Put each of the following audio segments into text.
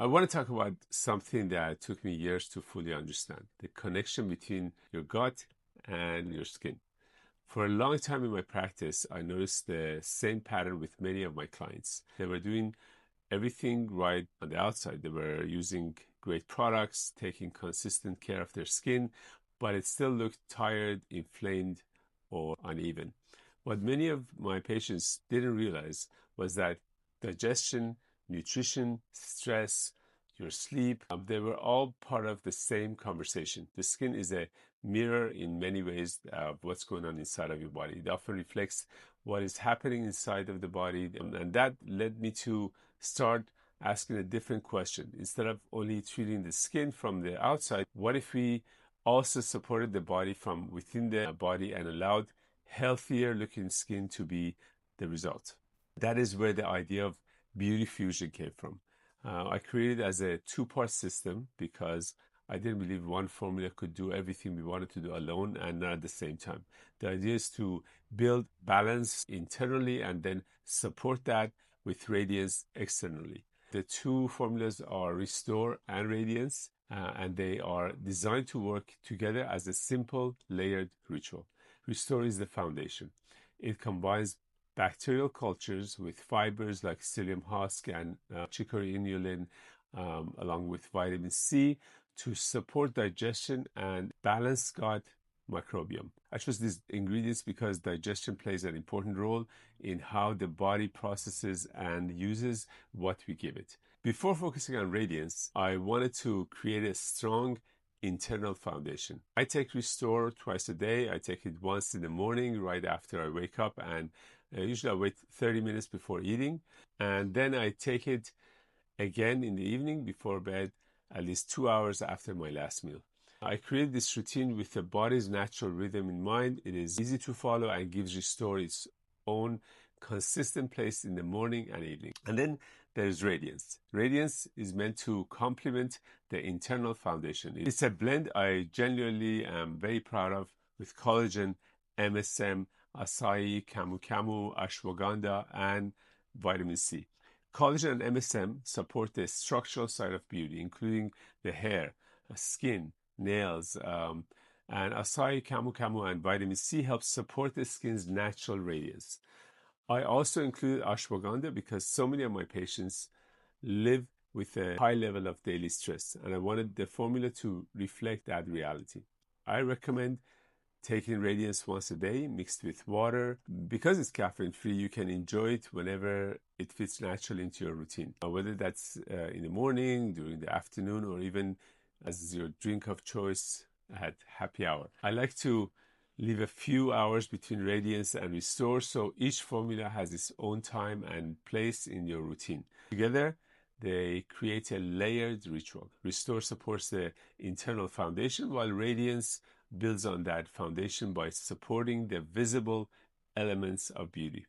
I want to talk about something that took me years to fully understand, the connection between your gut and your skin. For a long time in my practice, I noticed the same pattern with many of my clients. They were doing everything right on the outside. They were using great products, taking consistent care of their skin, but it still looked tired, inflamed, or uneven. What many of my patients didn't realize was that digestion, nutrition, stress, your sleep, they were all part of the same conversation. The skin is a mirror in many ways of what's going on inside of your body. It often reflects what is happening inside of the body. And that led me to start asking a different question. Instead of only treating the skin from the outside, what if we also supported the body from within the body and allowed healthier looking skin to be the result? That is where the idea of beauty fusion came from. I created it as a two-part system because I didn't believe one formula could do everything we wanted to do alone and not at the same time. The idea is to build balance internally and then support that with radiance externally. The two formulas are Restore and Radiance, and they are designed to work together as a simple layered ritual. Restore is the foundation. It combines bacterial cultures with fibers like psyllium husk and chicory inulin, along with vitamin C to support digestion and balance gut microbiome. I chose these ingredients because digestion plays an important role in how the body processes and uses what we give it. Before focusing on radiance, I wanted to create a strong internal foundation. I take Restore twice a day. I take it once in the morning right after I wake up, and usually I wait 30 minutes before eating, and then I take it again in the evening before bed, at least 2 hours after my last meal. I created this routine with the body's natural rhythm in mind. It is easy to follow and gives Restore its own consistent place in the morning and evening. And then there's Radiance. Radiance is meant to complement the internal foundation. It's a blend I genuinely am very proud of with collagen, MSM, acai, camu camu, ashwagandha, and vitamin C. Collagen and MSM support the structural side of beauty, including the hair, skin, nails, and acai, camu camu, and vitamin C help support the skin's natural radiance. I also include ashwagandha because so many of my patients live with a high level of daily stress, and I wanted the formula to reflect that reality. I recommend taking Radiance once a day mixed with water. Because it's caffeine-free, you can enjoy it whenever it fits naturally into your routine, whether that's in the morning, during the afternoon, or even as your drink of choice at happy hour. I like to leave a few hours between Radiance and Restore, so each formula has its own time and place in your routine. Together, they create a layered ritual. Restore supports the internal foundation, while Radiance builds on that foundation by supporting the visible elements of beauty.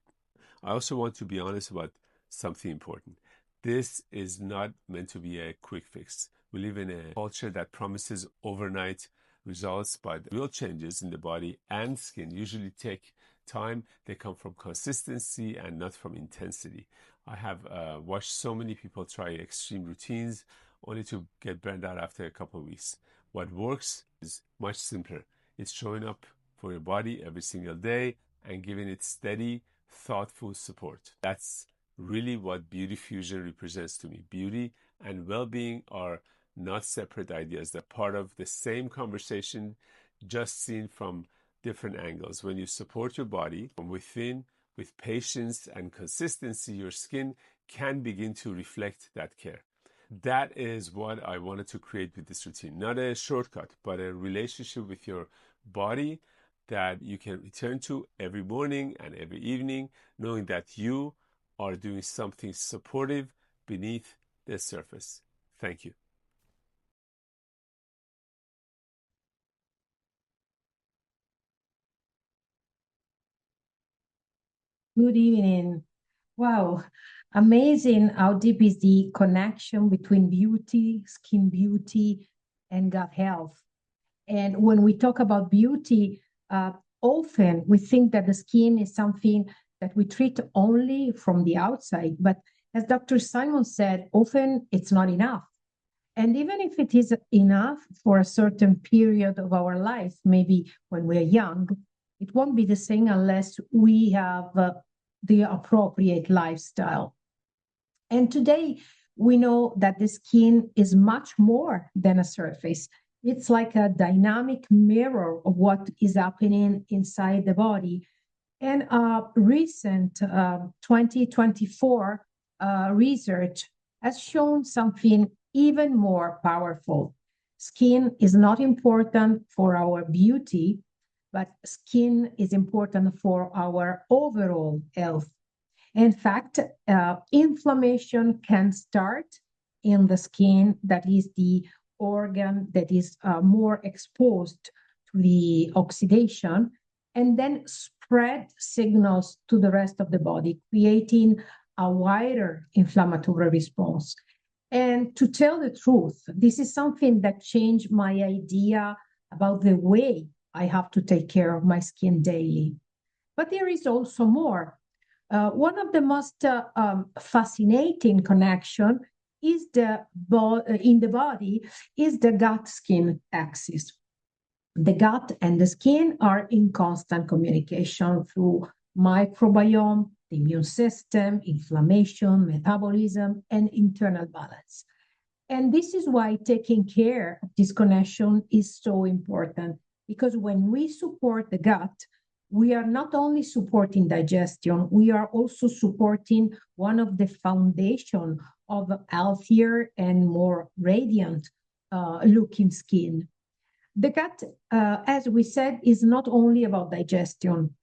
I also want to be honest about something important. This is not meant to be a quick fix. We live in a culture that promises overnight results, but real changes in the body and skin usually take time. They come from consistency and not from intensity. I have watched so many people try extreme routines only to get burned out after a couple of weeks. What works is much simpler. It's showing up for your body every single day and giving it steady, thoughtful support. That's really what beauty fusion represents to me. Beauty and well-being are not separate ideas. They're part of the same conversation, just seen from different angles. When you support your body from within with patience and consistency, your skin can begin to reflect that care. That is what I wanted to create with this routine. Not a shortcut, but a relationship with your body that you can return to every morning and every evening, knowing that you are doing something supportive beneath the surface. Thank you. Good evening. Wow, amazing how deep is the connection between beauty, skin beauty, and gut health. And when we talk about beauty, often we think that the skin is something that we treat only from the outside, but As Dr. Simon said, often it's not enough. And even if it is enough for a certain period of our life, maybe when we're young, it won't be the same unless we have the appropriate lifestyle. And today, we know that the skin is much more than a surface. It's like a dynamic mirror of what is happening inside the body. And recent 2024 research has shown something even more powerful. Skin is not important for our beauty, but skin is important for our overall health. In fact, inflammation can start in the skin, that is the organ that is more exposed to the oxidation, and then spread signals to the rest of the body, creating a wider inflammatory response. And to tell the truth, this is something that changed my idea about the way I have to take care of my skin daily. But there is also more. One of the most fascinating connection is in the body is the gut-skin axis. The gut and the skin are in constant communication through microbiome, the immune system, inflammation, metabolism, and internal balance. And this is why taking care of this connection is so important, because when we support the gut, we are not only supporting digestion, we are also supporting one of the foundation of healthier and more radiant looking skin. The gut, as we said, is not only about digestion.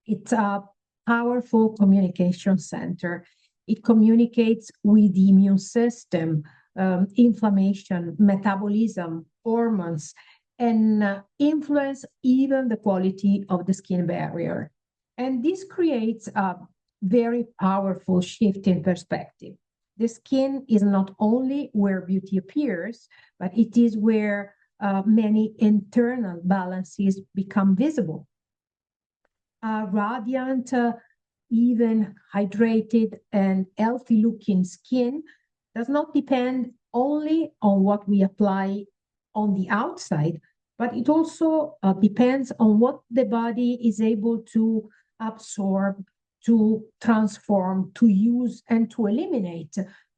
It's a powerful communication center. It communicates with the immune system, inflammation, metabolism, hormones, and influence even the quality of the skin barrier. And this creates a very powerful shift in perspective. The skin is not only where beauty appears, but it is where many internal balances become visible. Radiant, even hydrated and healthy looking skin does not depend only on what we apply on the outside, but it also depends on what the body is able to absorb, to transform, to use, and to eliminate.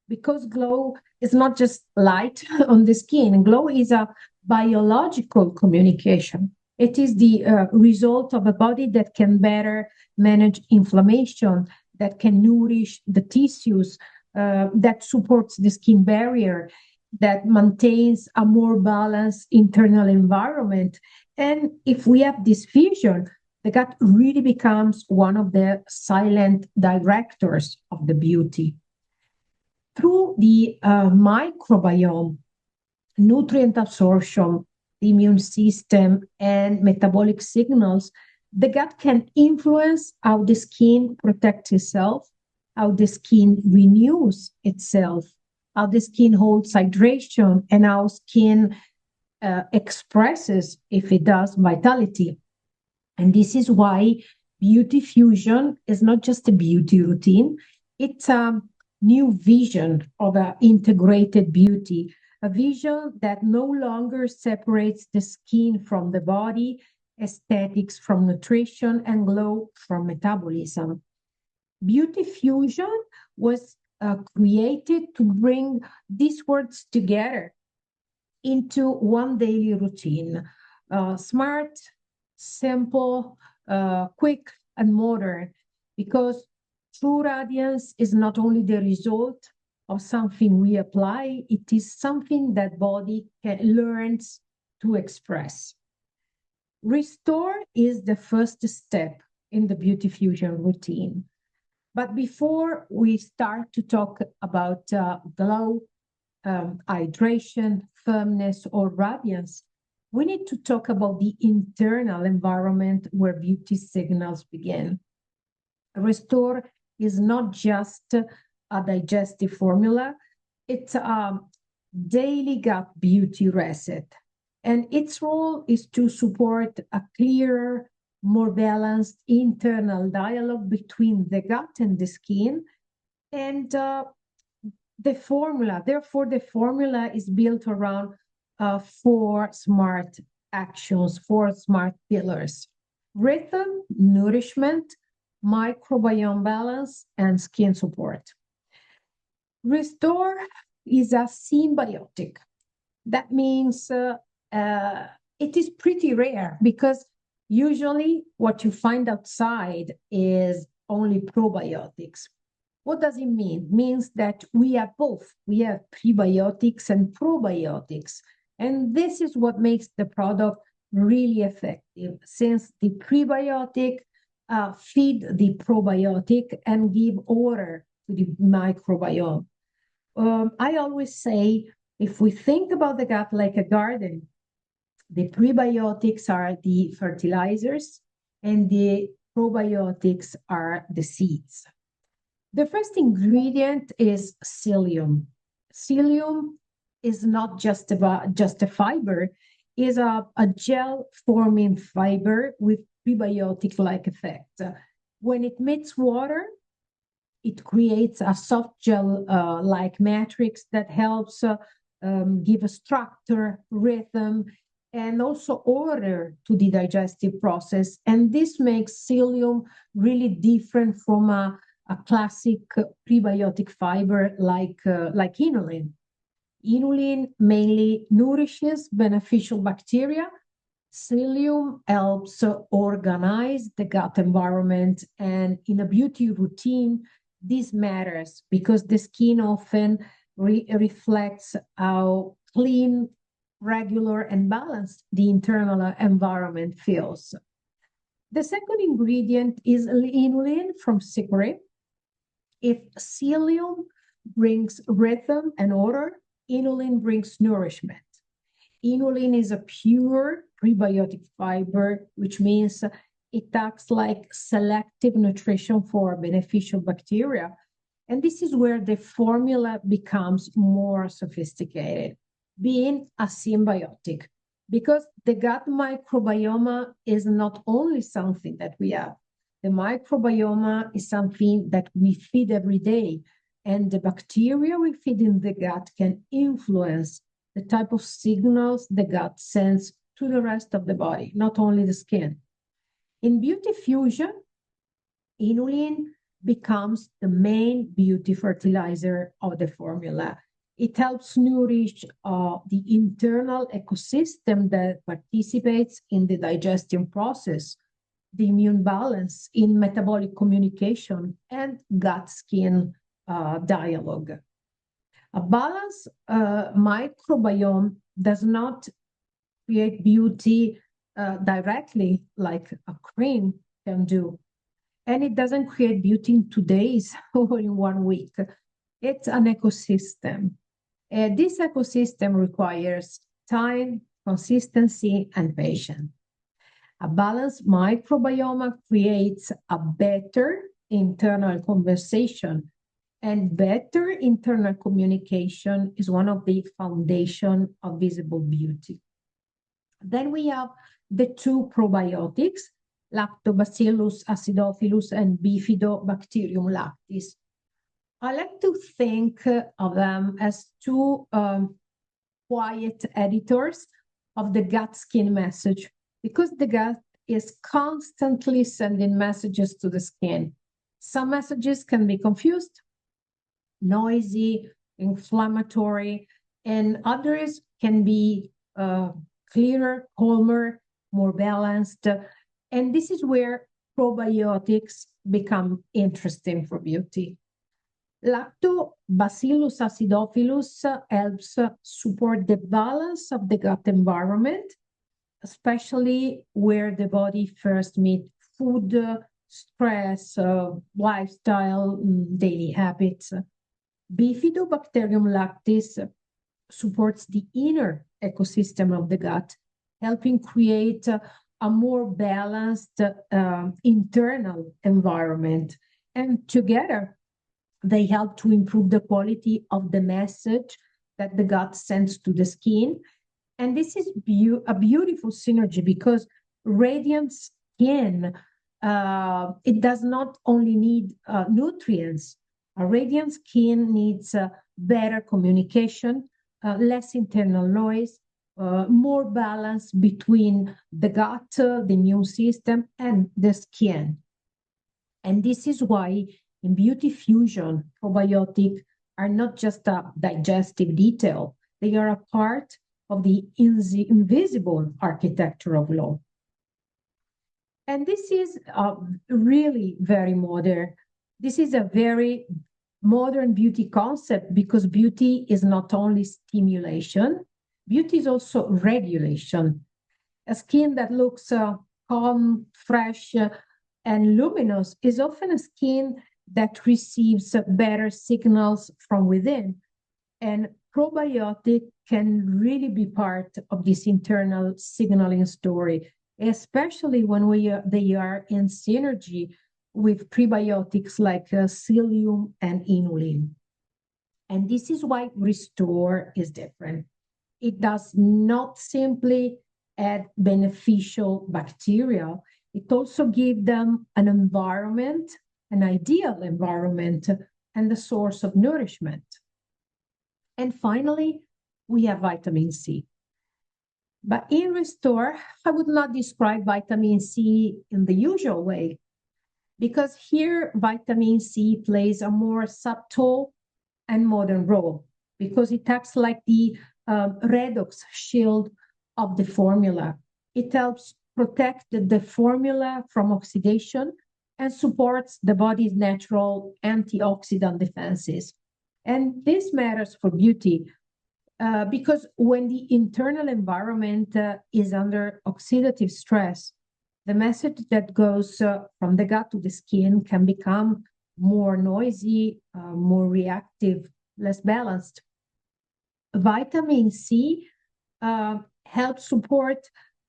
Because glow is not just light on the skin, glow is a biological communication. It is the result of a body that can better manage inflammation, that can nourish the tissues, that supports the skin barrier, that maintains a more balanced internal environment. And if we have this vision, the gut really becomes one of the silent directors of the beauty. Through the microbiome, nutrient absorption, the immune system, and metabolic signals, the gut can influence how the skin protects itself, how the skin renews itself, how the skin holds hydration, and how skin expresses, if it does, vitality. And this is why beauty fusion is not just a beauty routine, it's a new vision of an integrated beauty, a vision that no longer separates the skin from the body, aesthetics from nutrition, and glow from metabolism. Beauty fusion was created to bring these words together into one daily routine. Smart, simple, quick, and modern, because true radiance is not only the result of something we apply, it is something that body learns to express. Restore is the first step in the beauty fusion routine. But before we start to talk about glow, hydration, firmness, or radiance, we need to talk about the internal environment where beauty signals begin. Restore is not just a digestive formula, it's a daily gut beauty reset. And its role is to support a clearer, more balanced internal dialogue between the gut and the skin, And therefore, the formula is built around four smart actions, four smart pillars: rhythm, nourishment, microbiome balance, and skin support. Restore is a symbiotic. That means it is pretty rare because usually what you find outside is only probiotics. What does it mean? It means that we have both. We have prebiotics and probiotics. And this is what makes the product really effective, since the prebiotic feed the probiotic and give order to the microbiome. I always say, if we think about the gut like a garden, the prebiotics are the fertilizers and the probiotics are the seeds. The first ingredient is psyllium. Psyllium is not just a fiber, is a gel forming fiber with prebiotic like effect. When it meets water, it creates a soft gel like matrix that helps give a structure, rhythm, and also order to the digestive process. And this makes psyllium really different from a classic prebiotic fiber like inulin. Inulin mainly nourishes beneficial bacteria. Psyllium helps organize the gut environment, and in a beauty routine, this matters because the skin often reflects how clean, regular, and balanced the internal environment feels. The second ingredient is inulin from cypre. If psyllium brings rhythm and order, inulin brings nourishment. Inulin is a pure prebiotic fiber, which means it acts like selective nutrition for beneficial bacteria. And this is where the formula becomes more sophisticated, being a symbiotic, because the gut microbiome is not only something that we have. The microbiome is something that we feed every day, and the bacteria we feed in the gut can influence the type of signals the gut sends to the rest of the body, not only the skin. In beauty fusion, inulin becomes the main beauty fertilizer of the formula. It helps nourish the internal ecosystem that participates in the digestion process, the immune balance, in metabolic communication, and gut-skin dialogue. A balanced microbiome does not create beauty directly like a cream can do. And it doesn't create beauty in 2 days or in 1 week. It's an ecosystem. This ecosystem requires time, consistency, and patience. A balanced microbiome creates a better internal conversation, and better internal communication is one of the foundations of visible beauty. Then we have the two probiotics, Lactobacillus acidophilus and Bifidobacterium lactis. I like to think of them as two quiet editors of the gut-skin message, because the gut is constantly sending messages to the skin. Some messages can be confused, noisy, inflammatory, and others can be clearer, calmer, more balanced. And this is where probiotics become interesting for beauty. Lactobacillus acidophilus helps support the balance of the gut environment, especially where the body first meets food, stress, lifestyle, daily habits. Bifidobacterium lactis supports the inner ecosystem of the gut, helping create a more balanced internal environment. And together, they help to improve the quality of the message that the gut sends to the skin. And this is a beautiful synergy, because radiant skin, it does not only need nutrients. A radiant skin needs better communication, less internal noise, more balance between the gut, the immune system, and the skin. And this is why in beauty fusion, probiotics are not just a digestive detail, they are a part of the invisible architecture of law. And this is really very modern. This is a very modern beauty concept because beauty is not only stimulation, beauty is also regulation. A skin that looks calm, fresh, and luminous is often a skin that receives better signals from within. And probiotic can really be part of this internal signaling story, especially when they are in synergy with prebiotics like psyllium and inulin. And this is why Restore is different. It does not simply add beneficial bacteria, it also gives them an environment, an ideal environment, and the source of nourishment. And finally, we have vitamin C. But in Restore, I would not describe vitamin C in the usual way, because here vitamin C plays a more subtle and modern role, because it acts like the redox shield of the formula. It helps protect the formula from oxidation and supports the body's natural antioxidant defenses. And this matters for beauty because when the internal environment is under oxidative stress, the message that goes from the gut to the skin can become more noisy, more reactive, less balanced. Vitamin C helps support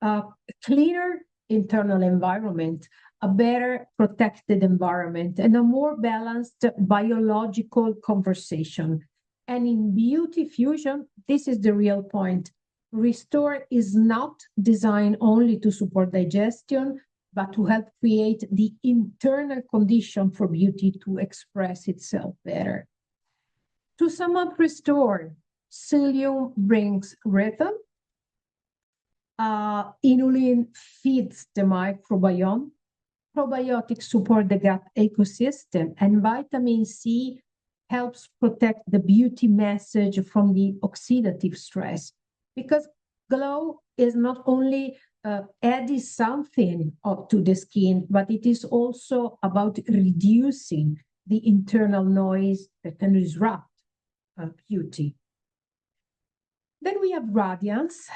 a cleaner internal environment, a better protected environment, and a more balanced biological conversation. And in beauty fusion, this is the real point. Restore is not designed only to support digestion, but to help create the internal condition for beauty to express itself better. To sum up Restore, psyllium brings rhythm, inulin feeds the microbiome, probiotics support the gut ecosystem, and vitamin C helps protect the beauty message from the oxidative stress. Because glow is not only adding something to the skin, but it is also about reducing the internal noise that can disrupt beauty. Then we have radiance,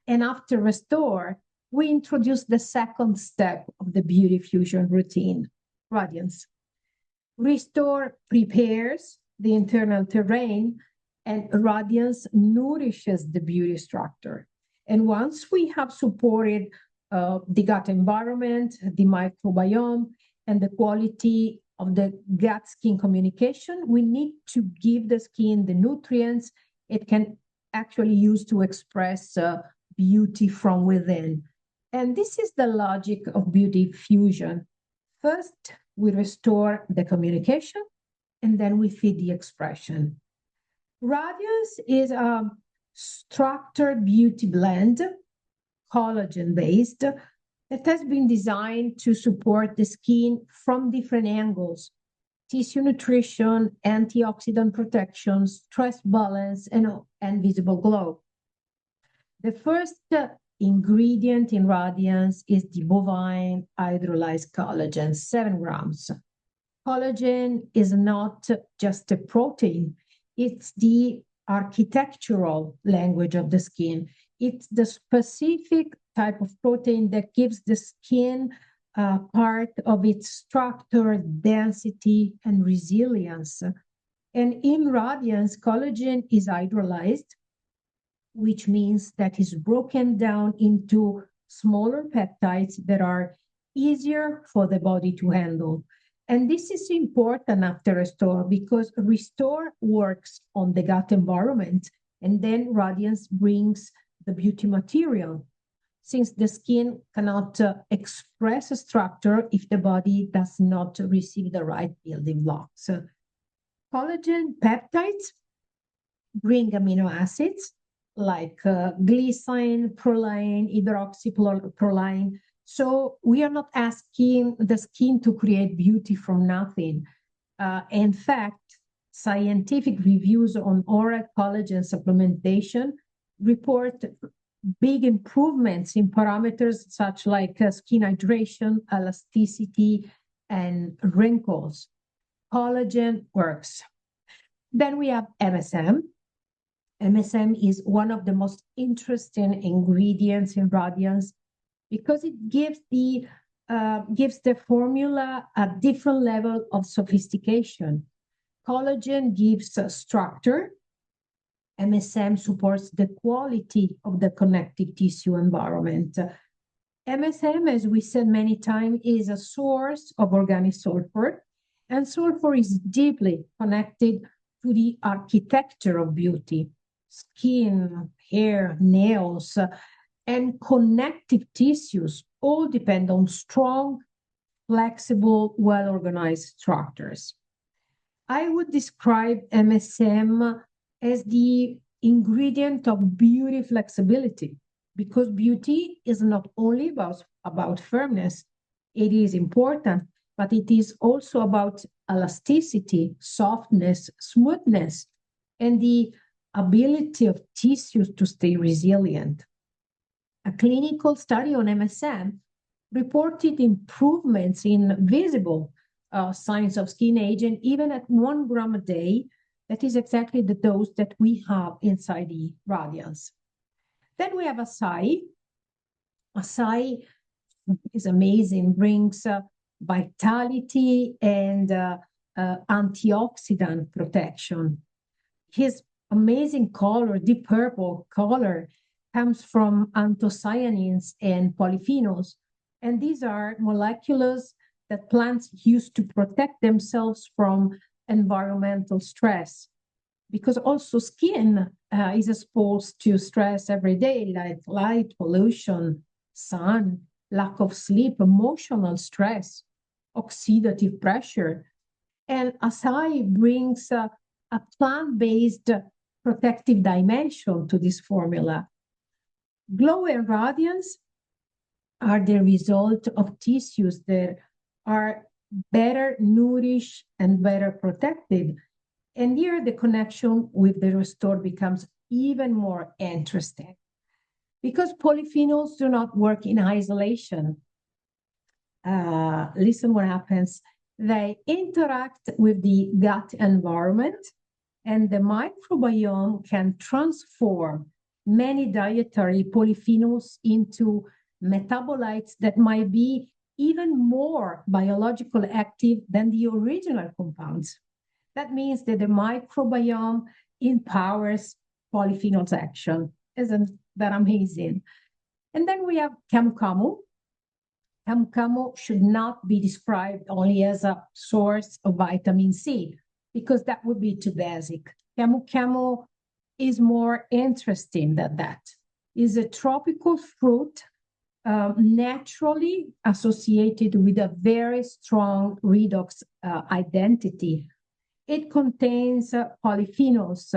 and after Restore, we introduce the second step of the beauty fusion routine, radiance. Restore prepares the internal terrain, and radiance nourishes the beauty structure. And once we have supported the gut environment, the microbiome, and the quality of the gut-skin communication, we need to give the skin the nutrients it can actually use to express beauty from within. And this is the logic of beauty fusion. First, we restore the communication, and then we feed the expression. Radiance is a structured beauty blend, collagen-based, that has been designed to support the skin from different angles: tissue nutrition, antioxidant protection, stress balance, and visible glow. The first ingredient in radiance is the bovine hydrolyzed collagen, 7 grams. Collagen is not just a protein, it's the architectural language of the skin. It's the specific type of protein that gives the skin part of its structure, density, and resilience. And in radiance, collagen is hydrolyzed, which means that it's broken down into smaller peptides that are easier for the body to handle. And this is important after Restore because Restore works on the gut environment, and then radiance brings the beauty material, since the skin cannot express a structure if the body does not receive the right building blocks. Collagen peptides bring amino acids like glycine, proline, hydroxyproline. So we are not asking the skin to create beauty from nothing. In fact, scientific reviews on oral collagen supplementation report big improvements in parameters such like skin hydration, elasticity, and wrinkles. Collagen works. Then we have MSM. MSM is one of the most interesting ingredients in radiance because it gives the formula a different level of sophistication. Collagen gives a structure. MSM supports the quality of the connective tissue environment. MSM, as we said many times, is a source of organic sulfur, and sulfur is deeply connected to the architecture of beauty. Skin, hair, nails, and connective tissues all depend on strong, flexible, well-organized structures. I would describe MSM as the ingredient of beauty flexibility, because beauty is not only about firmness, it is important, but it is also about elasticity, softness, smoothness, and the ability of tissues to stay resilient. A clinical study on MSM reported improvements in visible signs of skin aging, even at 1 gram a day. That is exactly the dose that we have inside the Radiance. Then we have acai. Acai is amazing, brings vitality and antioxidant protection. His amazing color, deep purple color, comes from anthocyanins and polyphenols. And these are molecules that plants use to protect themselves from environmental stress. Because also skin is exposed to stress every day, like light pollution, sun, lack of sleep, emotional stress, oxidative pressure. And acai brings a plant-based protective dimension to this formula. Glow and radiance are the result of tissues that are better nourished and better protected. And here the connection with the restore becomes even more interesting because polyphenols do not work in isolation. Listen what happens. They interact with the gut environment, and the microbiome can transform many dietary polyphenols into metabolites that might be even more biological active than the original compounds. That means that the microbiome empowers polyphenols action. Isn't that amazing? And then we have camu camu. Camu camu should not be described only as a source of vitamin C, because that would be too basic. Camu camu is more interesting than that. It's a tropical fruit naturally associated with a very strong redox identity. It contains polyphenols,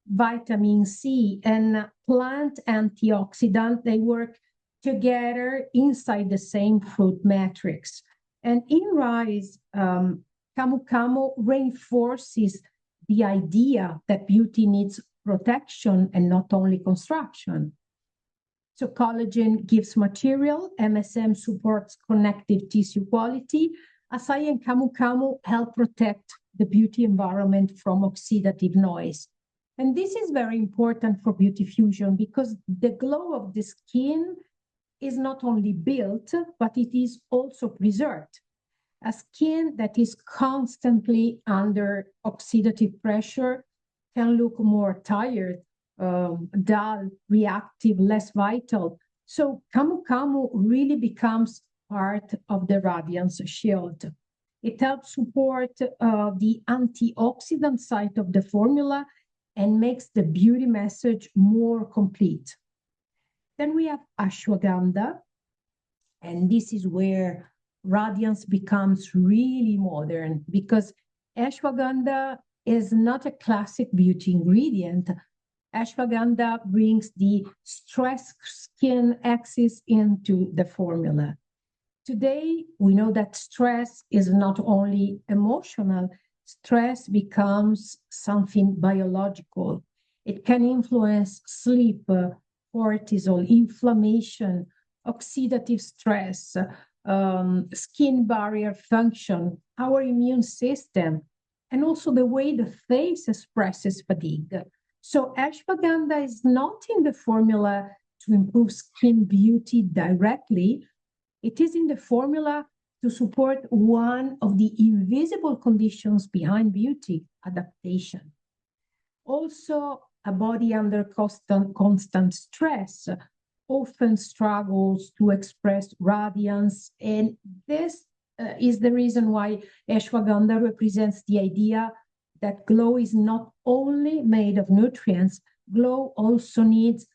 vitamin C, and plant antioxidant. They work together inside the same fruit matrix. And in rice, camu camu reinforces the idea that beauty needs protection and not only construction. So collagen gives material, MSM supports connective tissue quality, acai and camu camu help protect the beauty environment from oxidative noise. And this is very important for beauty fusion because the glow of the skin is not only built, but it is also preserved. A skin that is constantly under oxidative pressure can look more tired, dull, reactive, less vital. So camu camu really becomes part of the radiance shield. It helps support the antioxidant side of the formula and makes the beauty message more complete. Then we have ashwagandha, and this is where radiance becomes really modern because ashwagandha is not a classic beauty ingredient. Ashwagandha brings the stress skin axis into the formula. Today, we know that stress is not only emotional, stress becomes something biological. It can influence sleep, cortisol, inflammation, oxidative stress, skin barrier function, our immune system, and also the way the face expresses fatigue. So, ashwagandha is not in the formula to improve skin beauty directly, it is in the formula to support one of the invisible conditions behind beauty, adaptation. Also, a body under constant stress often struggles to express radiance, and this is the reason why ashwagandha represents the idea that glow is not only made of nutrients, glow also needs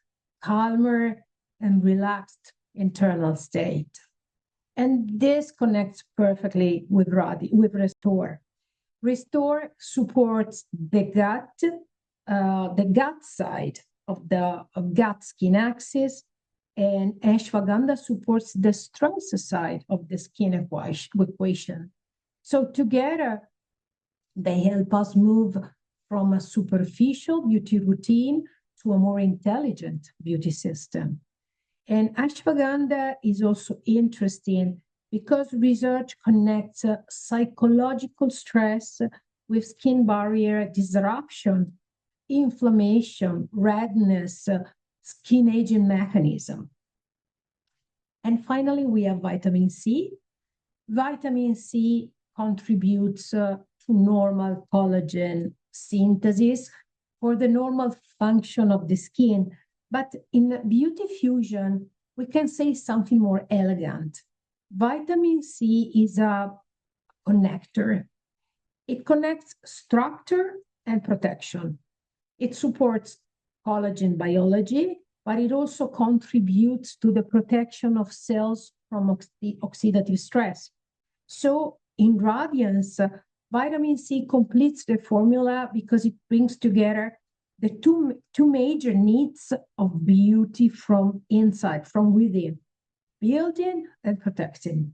calmer and relaxed internal state. And this connects perfectly with Restore. Restore supports the gut side of the gut skin axis, and ashwagandha supports the stress side of the skin equation. So together, they help us move from a superficial beauty routine to a more intelligent beauty system. And ashwagandha is also interesting because research connects psychological stress with skin barrier disruption, inflammation, redness, skin aging mechanism. And finally, we have vitamin C. Vitamin C contributes to normal collagen synthesis for the normal function of the skin. But in beauty fusion, we can say something more elegant. Vitamin C is a connector. It connects structure and protection. It supports collagen biology, but it also contributes to the protection of cells from oxidative stress. So in Radiance, vitamin C completes the formula because it brings together the two major needs of beauty from inside, from within, building and protecting.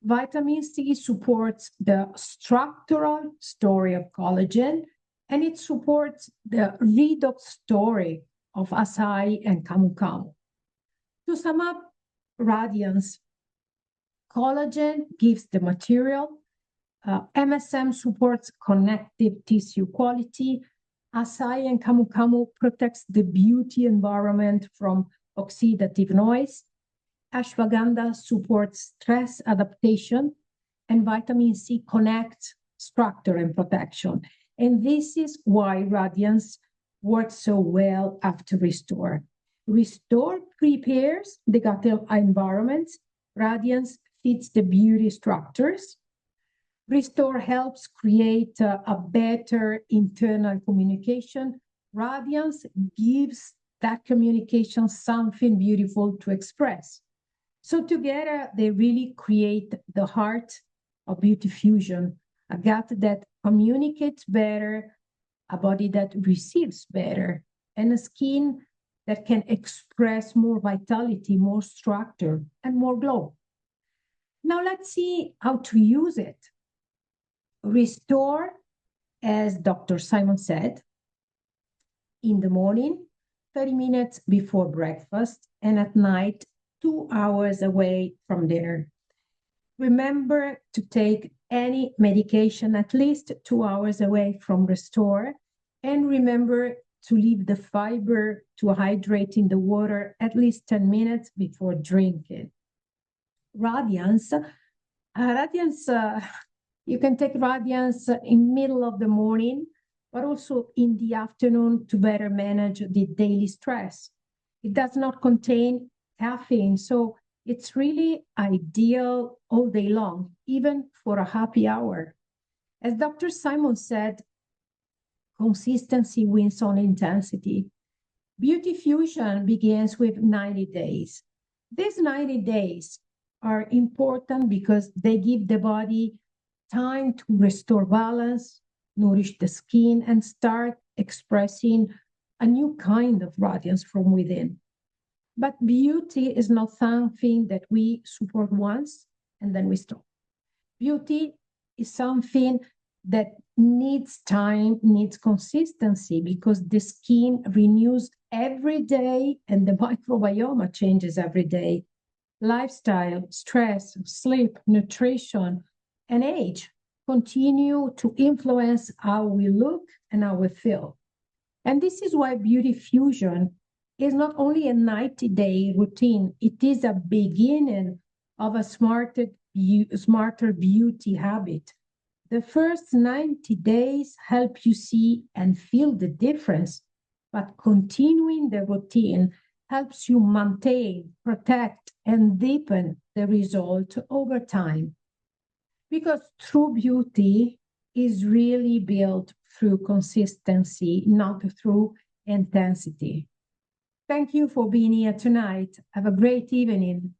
Vitamin C supports the structural story of collagen, and it supports the redox story of acai and camu camu. To sum up, Radiance, collagen gives the material, MSM supports connective tissue quality, acai and camu camu protects the beauty environment from oxidative noise, ashwagandha supports stress adaptation, and vitamin C connects structure and protection. And this is why Radiance works so well after Restore. Restore prepares the gut environment, Radiance fits the beauty structures, Restore helps create a better internal communication. Radiance gives that communication something beautiful to express. So together, they really create the heart of beauty fusion, a gut that communicates better, a body that receives better, and a skin that can express more vitality, more structure, and more glow. Now let's see how to use it. Restore, as Dr. Simon said, in the morning, 30 minutes before breakfast, and at night, 2 hours away from dinner. Remember to take any medication at least 2 hours away from Restore, and remember to leave the fiber to hydrate in the water at least 10 minutes before drinking. Radiance, you can take Radiance in middle of the morning, but also in the afternoon to better manage the daily stress. It does not contain caffeine, so it's really ideal all day long, even for a happy hour. As Dr. Simon said, consistency wins on intensity. Beauty fusion begins with 90 days. These 90 days are important because they give the body time to restore balance, nourish the skin, and start expressing a new kind of radiance from within. But beauty is not something that we support once and then we stop. Beauty is something that needs time, needs consistency, because the skin renews every day and the microbiome changes every day. Lifestyle, stress, sleep, nutrition, and age continue to influence how we look and how we feel. And this is why beauty fusion is not only a 90-day routine, it is a beginning of a smarter beauty habit. The first 90 days help you see and feel the difference, but continuing the routine helps you maintain, protect, and deepen the result over time. Because true beauty is really built through consistency, not through intensity. Thank you for being here tonight. Have a great evening.